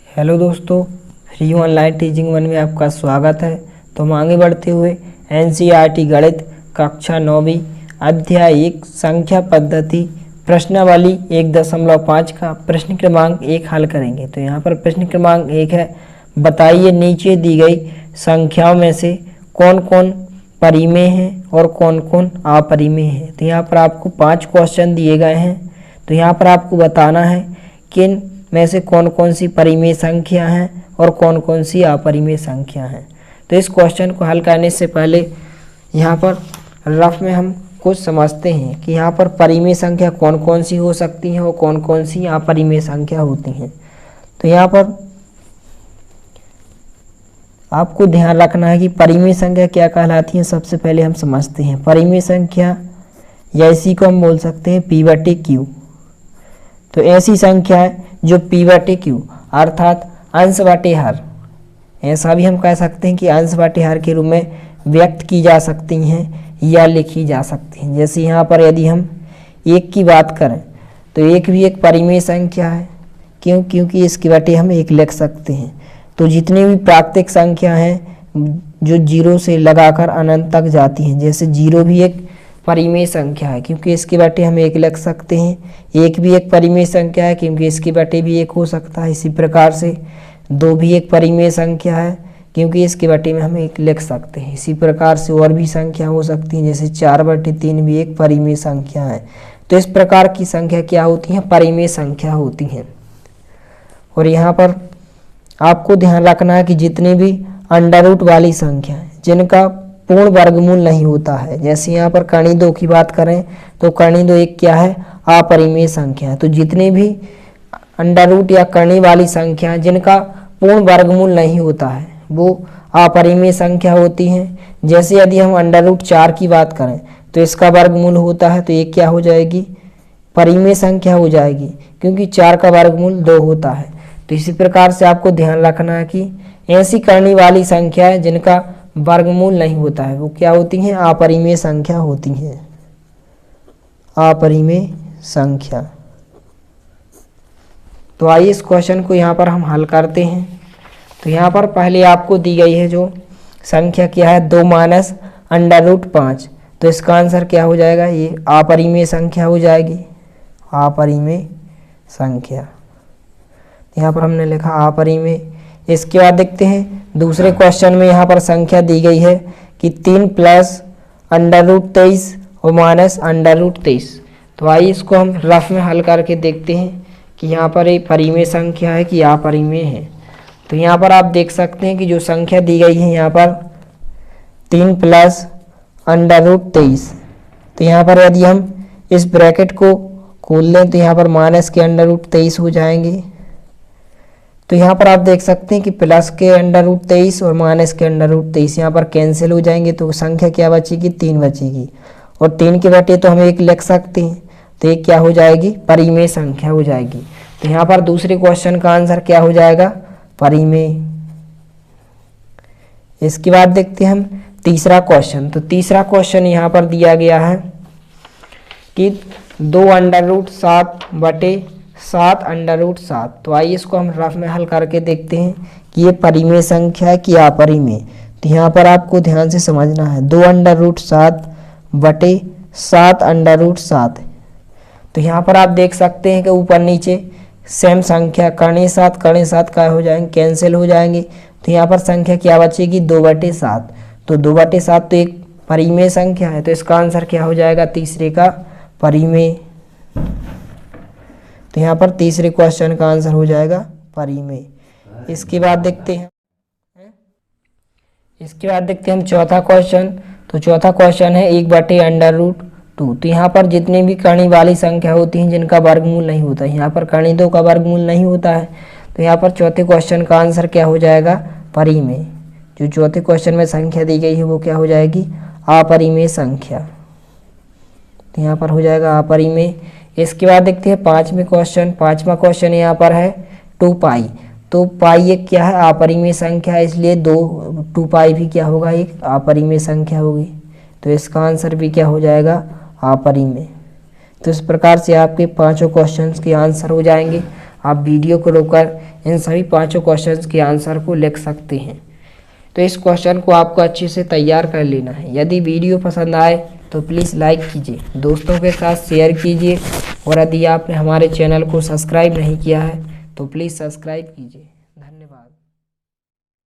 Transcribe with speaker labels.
Speaker 1: Hello दोस्तों, free online teaching one में आपका स्वागत है। तो हम आगे बढ़ते हुए एनसीईआरटी गणित कक्षा 9वीं अध्याय 1 संख्या पद्धति प्रश्नावली 1.5 का प्रश्न क्रमांक 1 हल करेंगे। तो यहाँ पर प्रश्न क्रमांक 1 है, बताइए नीचे दी गई संख्याओं में से कौन कौन परिमेय हैं और कौन कौन अपरिमेय हैं। तो यहाँ पर आपको 5 क्वेश्चन दिए गए हैं। तो यहाँ पर आपको बताना है किन में से कौन कौन सी परिमेय संख्या हैं और कौन कौन सी अपरिमेय संख्या हैं। तो इस क्वेश्चन को हल करने से पहले यहाँ पर रफ में हम कुछ समझते हैं कि यहाँ पर परिमेय संख्या कौन कौन सी हो सकती हैं और कौन कौन सी अपरिमेय संख्या होती हैं। तो यहाँ पर आपको ध्यान रखना है कि परिमेय संख्या क्या कहलाती है। सबसे पहले हम समझते हैं परिमेय संख्या, या इसी को हम बोल सकते हैं P/Q। तो ऐसी संख्या है जो P/Q अर्थात अंश बटे हर, ऐसा भी हम कह सकते हैं कि अंश बटे हर के रूप में व्यक्त की जा सकती हैं या लिखी जा सकती हैं। जैसे यहाँ पर यदि हम 1 की बात करें तो 1 भी एक परिमेय संख्या है। क्योंकि इसके बटे हम 1 लिख सकते हैं। तो जितनी भी प्राकृतिक संख्या हैं जो 0 से लगाकर अनंत तक जाती हैं, जैसे 0 भी एक परिमेय संख्या है क्योंकि इसके बटे हम 1 लिख सकते हैं। 1 भी एक परिमेय संख्या है क्योंकि इसके बटे भी 1 हो सकता है। इसी प्रकार से 2 भी एक परिमेय संख्या है क्योंकि इसके बटे में हम 1 लिख सकते हैं। इसी प्रकार से और भी संख्या हो सकती हैं, जैसे 4/3 भी एक परिमेय संख्या है। तो इस प्रकार की संख्या क्या होती हैं? परिमेय संख्या होती हैं। और यहाँ पर आपको ध्यान रखना है कि जितनी भी अंडर रूट वाली संख्या है जिनका पूर्ण वर्गमूल नहीं होता है, जैसे यहाँ पर कर्ण 2 की बात करें तो कर्ण 2 एक क्या है? अपरिमेय संख्या है। तो जितनी भी अंडर रूट या कर्ण वाली संख्या है जिनका पूर्ण वर्गमूल नहीं होता है वो अपरिमेय संख्या होती हैं। जैसे यदि हम अंडर रूट 4 की बात करें तो इसका वर्गमूल होता है, तो ये क्या हो जाएगी? परिमेय संख्या हो जाएगी क्योंकि 4 का वर्गमूल 2 होता है। तो इसी प्रकार से आपको ध्यान रखना है कि ऐसी कर्ण वाली संख्या है जिनका वर्गमूल नहीं होता है वो क्या होती हैं? अपरिमेय संख्या होती हैं। अपरिमेय संख्या। तो आइए इस क्वेश्चन को यहाँ पर हम हल करते हैं। तो यहाँ पर पहले आपको दी गई है जो संख्या क्या है? 2 माइनस अंडर रूट 5। तो इसका आंसर क्या हो जाएगा? ये अपरिमेय संख्या हो जाएगी। अपरिमेय संख्या यहाँ पर हमने लिखा अपरिमेय। इसके बाद देखते हैं दूसरे क्वेश्चन में यहाँ पर संख्या दी गई है कि 3 प्लस अंडर रूट 23 और माइनस अंडर रूट 23। तो आइए इसको हम रफ में हल करके देखते हैं कि यहाँ पर एक परिमेय संख्या है कि अपरिमेय है। तो यहाँ पर आप देख सकते हैं कि जो संख्या दी गई है यहाँ पर 3 प्लस अंडर रूट 23। तो यहाँ पर यदि हम इस ब्रैकेट को खोल लें तो यहाँ पर माइनस के अंडर रूट 23 हो जाएंगे। तो यहाँ पर आप देख सकते हैं कि प्लस के अंडर रूट 23 और माइनस के अंडर रूट 23 यहाँ पर कैंसिल हो जाएंगे। तो संख्या क्या बचेगी? 3 बचेगी। और 3 के बटे तो हम 1 लिख सकते हैं, तो एक क्या हो जाएगी? परिमेय संख्या हो जाएगी। तो यहाँ पर दूसरे क्वेश्चन का आंसर क्या हो जाएगा? परिमेय। इसके बाद देखते हैं हम तीसरा क्वेश्चन। तो तीसरा क्वेश्चन यहाँ पर दिया गया है कि 2 अंडर रूट 7/7 अंडर रूट 7। तो आइए इसको हम रफ में हल करके देखते हैं कि ये परिमेय संख्या है कि अपरिमेय। तो यहाँ पर आपको ध्यान से समझना है 2 अंडर रूट 7/7 अंडर रूट 7। तो यहाँ पर आप देख सकते हैं कि ऊपर नीचे सेम संख्या कर्ण 7 का हो जाएंगे, कैंसिल हो जाएंगे। तो यहाँ पर संख्या क्या बचेगी? 2/7। तो 2/7 तो एक परिमेय संख्या है। तो इसका आंसर क्या हो जाएगा? तीसरे का परिमेय। तो यहाँ पर तीसरे क्वेश्चन का आंसर हो जाएगा परिमेय। इसके बाद देखते हैं हम चौथा क्वेश्चन। तो चौथा क्वेश्चन है 1/√2। तो यहाँ पर जितनी भी कर्ण वाली संख्या होती हैं जिनका वर्गमूल नहीं होता है, यहाँ पर कर्ण 2 का वर्गमूल नहीं होता है। तो यहाँ पर चौथे क्वेश्चन का आंसर क्या हो जाएगा? परिमेय। जो चौथे क्वेश्चन में संख्या दी गई है वो क्या हो जाएगी? अपरिमेय संख्या। तो यहाँ पर हो जाएगा अपरिमेय। इसके बाद देखते हैं पांचवा क्वेश्चन यहाँ पर है 2π। तो पाई एक क्या है? अपरिमेय संख्या है, इसलिए 2π भी क्या होगा? एक अपरिमेय संख्या होगी। तो इसका आंसर भी क्या हो जाएगा? अपरिमेय। तो इस प्रकार से आपके पांचों क्वेश्चंस के आंसर हो जाएंगे। आप वीडियो को रोककर इन सभी 5 क्वेश्चंस के आंसर को लिख सकते हैं। तो इस क्वेश्चन को आपको अच्छे से तैयार कर लेना है। यदि वीडियो पसंद आए तो प्लीज़ लाइक कीजिए, दोस्तों के साथ शेयर कीजिए और यदि आपने हमारे चैनल को सब्सक्राइब नहीं किया है तो प्लीज़ सब्सक्राइब कीजिए।